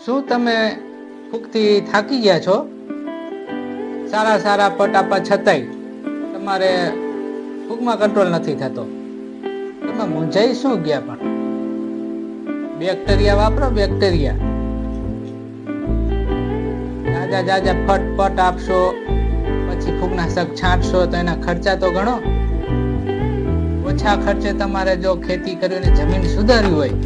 શું તમે ફૂગથી થાકી ગયા છો? સારા પટ આપવા છતાંય તમારે ફૂગમાં કંટ્રોલ નથી થતો. તમે મૂંઝાઈ શું ગયા? પણ બેક્ટેરિયા વાપરો. બેક્ટેરિયા જાજા ફટ આપશો, પછી ફૂગનાશક છાંટશો તો એના ખર્ચા તો ગણો. ઓછા ખર્ચે તમારે જો ખેતી કરીને જમીન સુધારવી હોય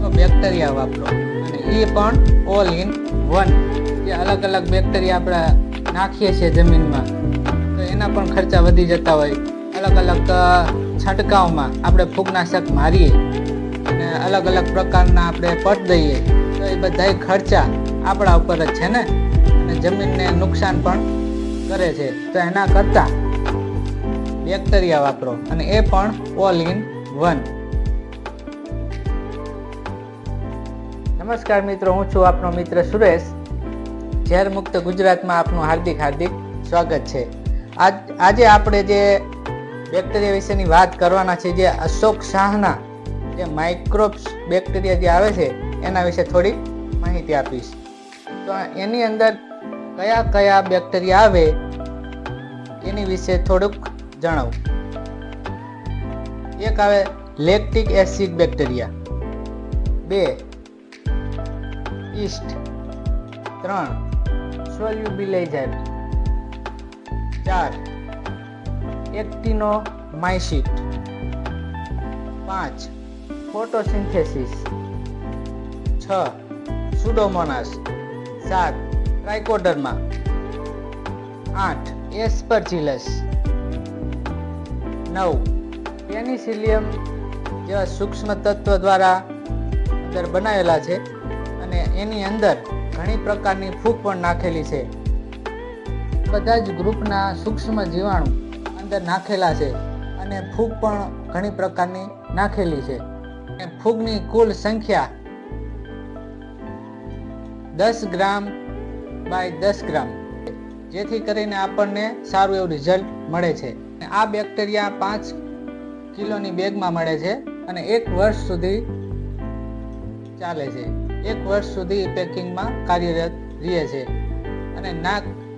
તો બેક્ટેરિયા વાપરો. અને એ પણ ઓલ ઇન વન. જે અલગ અલગ બેક્ટેરિયા આપણે નાખીએ છીએ જમીનમાં તો એના પણ ખર્ચા વધી જતા હોય. અલગ અલગ છંટકાવમાં આપણે ફૂગનાશક મારીએ અને અલગ અલગ પ્રકારના આપણે પટ દઈએ તો એ બધાય ખર્ચા આપણા ઉપર જ છે ને, અને જમીનને નુકસાન પણ કરે છે. તો એના કરતાં બેક્ટેરિયા વાપરો, અને એ પણ ઓલ ઇન વન. નમસ્કાર મિત્રો, હું છું આપનો મિત્ર સુરેશ. ઝેર મુક્ત ગુજરાતમાં આપનું હાર્દિક સ્વાગત છે. આજે આપણે જે બેક્ટેરિયા વિશેની વાત કરવાના છે, જે અશોક શાહના જે માઇક્રોબ્સ બેક્ટેરિયા જે આવે છે એના વિશે થોડીક માહિતી આપીશ. તો એની અંદર કયા કયા બેક્ટેરિયા આવે એની વિશે થોડુંક જણાવું. એક આવે lactic acid bacteria, 2 East, 3 સોલ્યુબિલાઇઝર, 4 એક્ટિનોમાઇસિટ, 5 photosynthesis, 6 Pseudomonas, 7 trichoderma, 8 એસ્પરજીલસ, 9 Penicillium જેવા સૂક્ષ્મ તત્વ દ્વારા અંદર બનાવેલા છે, અને એની અંદર ઘણી પ્રકારની ફૂગ પણ નાખેલી છે. બધા જ ગ્રુપના સૂક્ષ્મ જીવાણુ અંદર નાખેલા છે, અને ફૂગ પણ ઘણી પ્રકારની નાખેલી છે. ફૂગની કુલ સંખ્યા 10 ગ્રામ બાય 10 ગ્રામ, જેથી કરીને આપણને સારું એવું રિઝલ્ટ મળે છે. આ બેક્ટેરિયા 5 કિલોની બેગમાં મળે છે અને 1 વર્ષ સુધી ચાલે છે. 1 વર્ષ સુધી પેકિંગમાં કાર્યરત રહે છે. અને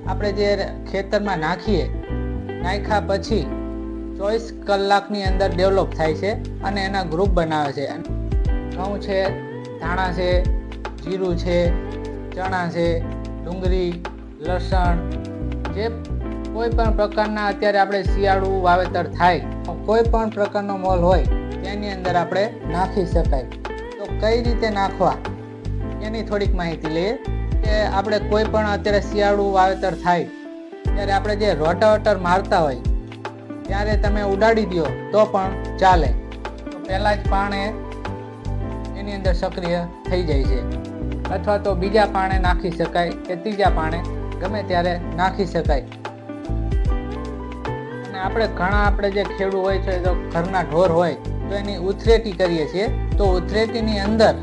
આપણે જે ખેતરમાં નાખ્યા પછી 24 કલાકની અંદર ડેવલપ થાય છે અને એના ગ્રુપ બનાવે છે. ઘઉં છે, ધાણા છે, જીરું છે, ચણા છે, ડુંગળી, લસણ, જે કોઈ પણ પ્રકારના અત્યારે આપણે શિયાળુ વાવેતર થાય, કોઈ પણ પ્રકારનો મોલ હોય તેની અંદર આપણે નાખી શકાય. તો કઈ રીતે નાખવા એની થોડીક માહિતી લઈએ. કે આપણે કોઈ પણ અત્યારે શિયાળુ વાવેતર થાય ત્યારે આપણે જે રોટાવેટર મારતા હોય ત્યારે તમે ઉડાડી દો તો પણ ચાલે. તો પહેલાં જ પાણે એની અંદર સક્રિય થઈ જાય છે, અથવા તો બીજા પાણે નાખી શકાય કે ત્રીજા પાણે ગમે ત્યારે નાખી શકાય. અને આપણે જે ખેડૂત હોય છે, તો ઘરના ઢોર હોય તો એની ઉથરેટી કરીએ છીએ. તો ઉથરેટીની અંદર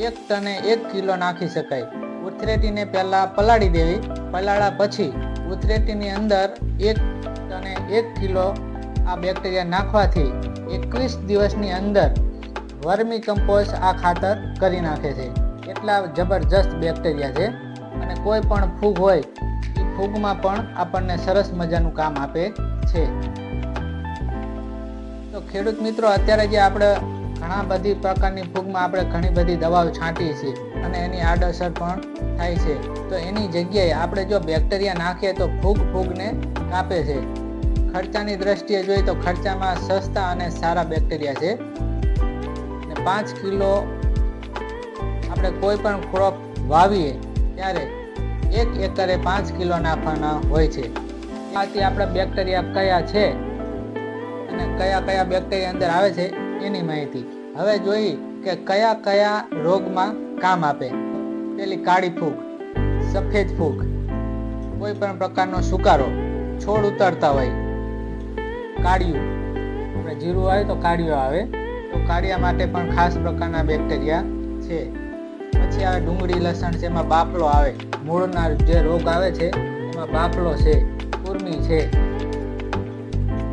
1 ટને 1 કિલો નાખી શકાય. ઉથરેટીને પહેલા પલાળી દેવી, પલાળ્યા પછી ઉથરેટીની અંદર 1 ટને 1 કિલો આ બેક્ટેરિયા નાખવાથી 21 દિવસની અંદર વર્મી કમ્પોસ્ટ આ ખાતર કરી નાખે છે. એટલા જબરજસ્ત બેક્ટેરિયા છે, અને કોઈ પણ ફૂગ હોય એ ફૂગમાં પણ આપણને સરસ મજાનું કામ આપે છે. તો ખેડૂત મિત્રો, અત્યારે જે આપણે ઘણા બધી પ્રકારની ફૂગમાં આપણે ઘણી બધી દવાઓ છાંટીએ છીએ અને એની આડઅસર પણ થાય છે. તો એની જગ્યાએ આપણે જો બેક્ટેરિયા નાખીએ તો ફૂગને કાપે છે. ખર્ચાની દ્રષ્ટિએ જોઈએ તો ખર્ચામાં સસ્તા અને સારા બેક્ટેરિયા છે. 5 કિલો આપણે કોઈ પણ ક્રોપ વાવીએ ત્યારે 1 એકરે 5 કિલો નાખવાના હોય છે. આથી આપણે બેક્ટેરિયા કયા છે અને કયા બેક્ટેરિયા અંદર આવે છે એની માહિતી. હવે જોઈએ કે કયા રોગમાં કામ આપે. પેલી કાળી ફૂગ, સફેદ ફૂગ, કોઈ પણ પ્રકારનો સુકારો, છોડ ઉતરતા હોય, કાળિયું, આપણે જીરું આવે તો કાળિયો આવે, તો કાળિયા માટે પણ ખાસ પ્રકારના બેક્ટેરિયા છે. પછી આવે ડુંગળી, લસણ છે, એમાં બાફલો આવે. મૂળના જે રોગ આવે છે એમાં બાફલો છે, કુર્મી છે.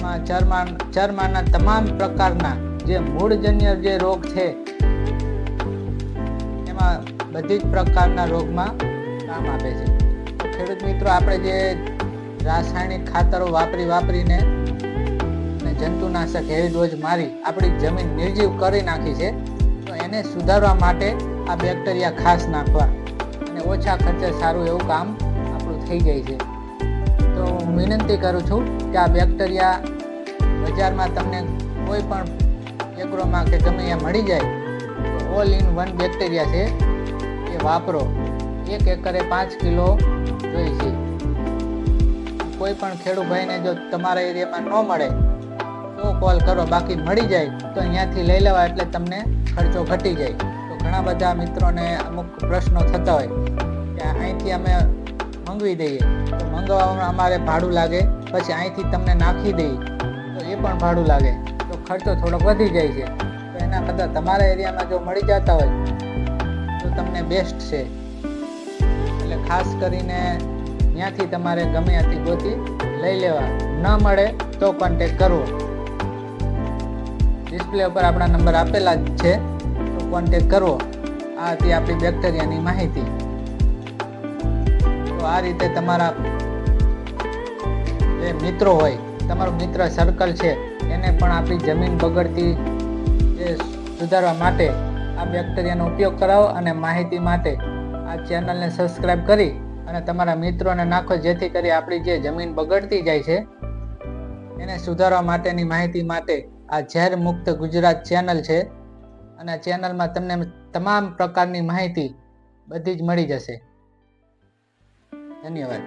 એમાં ચરમાના તમામ પ્રકારના જે મૂળજન્ય જે રોગ છે આમાં બધી જ પ્રકારના રોગમાં કામ આપે છે. તો ખેડૂત મિત્રો, આપણે જે રાસાયણિક ખાતરો વાપરીને અને જંતુનાશક હેવી ડોઝ મારી આપણી જમીન નિર્જીવ કરી નાખી છે, તો એને સુધારવા માટે આ બેક્ટેરિયા ખાસ નાખવા અને ઓછા ખર્ચે સારું એવું કામ આપણું થઈ જાય છે. તો હું વિનંતી કરું છું કે આ બેક્ટેરિયા બજારમાં તમને કોઈ પણ એગ્રોમાં કે ગમે ત્યાં મળી જાય તો ઓલ ઇન વન બેક્ટેરિયા છે, એ વાપરો. 1 એકરે 5 કિલો જોઈએ છે. કોઈ પણ ખેડૂત ભાઈને જો તમારા એરિયામાં ન મળે તો કોલ કરો, બાકી મળી જાય તો અહીંયાથી લઈ લેવા, એટલે તમને ખર્ચો ઘટી જાય. તો ઘણા બધા મિત્રોને અમુક પ્રશ્નો થતા હોય કે અહીંથી અમે મંગાવી દઈએ તો મંગાવવામાં અમારે ભાડું લાગે, પછી અહીંથી તમને નાખી દઈએ તો એ પણ ભાડું લાગે, તો ખર્ચો થોડોક વધી જાય છે. તો એના કરતાં તમારા એરિયામાં જો મળી જતા હોય તો તમને બેસ્ટ છે. એટલે ખાસ કરીને ત્યાંથી તમારે ગમે ત્યાંથી ગોતી લઈ લેવા. ન મળે તો કોન્ટેક્ટ કરવો. ડિસ્પ્લે ઉપર આપણા નંબર આપેલા જ છે, તો કોન્ટેક્ટ કરવો. આ હતી આપણી બેક્ટેરિયાની માહિતી. તો આ રીતે તમારા જે મિત્રો હોય, તમારું મિત્ર સર્કલ છે, એને પણ આપણી જમીન બગડતી જે સુધારવા માટે આ બેક્ટેરિયાનો ઉપયોગ કરાવો. અને માહિતી માટે આ ચેનલને સબસ્ક્રાઈબ કરી અને તમારા મિત્રોને નાખો, જેથી કરી આપણી જે જમીન બગડતી જાય છે એને સુધારવા માટેની માહિતી માટે આ ઝેર મુક્ત ગુજરાત ચેનલ છે. અને આ ચેનલમાં તમને તમામ પ્રકારની માહિતી બધી જ મળી જશે. ધન્યવાદ.